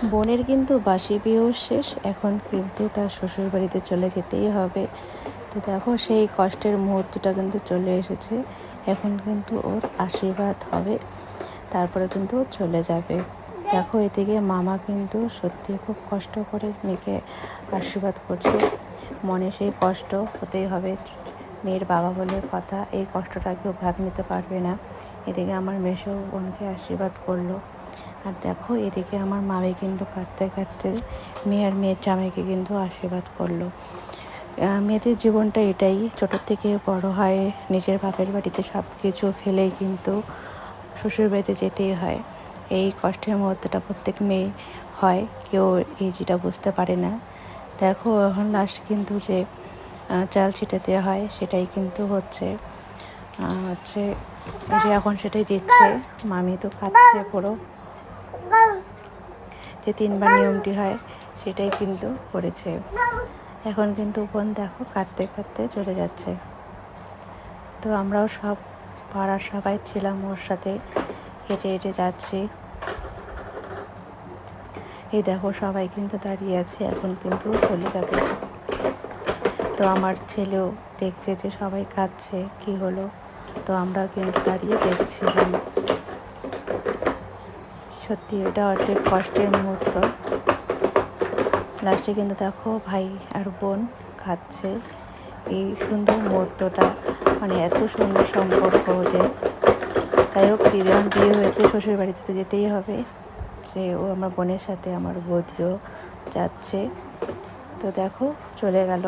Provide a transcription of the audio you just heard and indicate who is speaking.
Speaker 1: বোনের কিন্তু বাসি বিয়েও শেষ, এখন কিন্তু তার শ্বশুর বাড়িতে চলে যেতেই হবে। তো দেখো সেই কষ্টের মুহূর্তটা কিন্তু চলে এসেছে। এখন কিন্তু ওর আশীর্বাদ হবে, তারপরে কিন্তু চলে যাবে। দেখো এদিকে মামা কিন্তু সত্যি খুব কষ্ট করে মেয়েকে আশীর্বাদ করছে। মনে সেই কষ্ট হতেই হবে, মেয়ের বাবা বলে কথা, এই কষ্টটা কেউ ভাগ নিতে পারবে না। এদিকে আমার মেসো বোনকে আশীর্বাদ করলো, আর দেখো এদিকে আমার মামি কিন্তু কাঁদতে কাঁদতে মেয়ের জামাইকে কিন্তু আশীর্বাদ করলো। মেয়েদের জীবনটা এটাই, ছোটোর থেকে বড় হয় নিজের বাপের বাড়িতে সব কিছু ফেলেই কিন্তু শ্বশুর বাড়িতে যেতেই হয়। এই কষ্টের মুহূর্তটা প্রত্যেক মেয়ে হয়, কেউ এই যেটা বুঝতে পারে না। দেখো এখন লাস্ট কিন্তু যে চাল ছিটাতে হয় সেটাই কিন্তু হচ্ছে যে এখন সেটাই দিচ্ছে। মামি তো খাচ্ছে পুরো, যে 3বার নিয়মটি হয় সেটাই কিন্তু করেছে। এখন কিন্তু বোন দেখো কাঁদতে কাঁদতে চলে যাচ্ছে। তো আমরাও সব পাড়ার সবাই ছিলাম ওর সাথে, হেঁটে হেঁটে যাচ্ছি। এই দেখো সবাই কিন্তু দাঁড়িয়ে আছে, এখন কিন্তু চলে যাবে। তো আমার ছেলেও দেখছে যে সবাই কাঁদছে, কি হলো, তো আমরা কিন্তু দাঁড়িয়ে দেখছিলাম। সত্যি এটা অনেক কষ্টের মুহূর্ত। লাস্টে কিন্তু দেখো ভাই আর বোন খাচ্ছে। এই সুন্দর মুহূর্তটা, মানে এত সুন্দর সম্পর্ক ওদের। তাই হোক, দিদির বিয়ে হয়েছে, শ্বশুর বাড়িতে তো যেতেই হবে। যে ও আমার বোনের সাথে আমার বৌদিও যাচ্ছে। তো দেখো চলে গেল।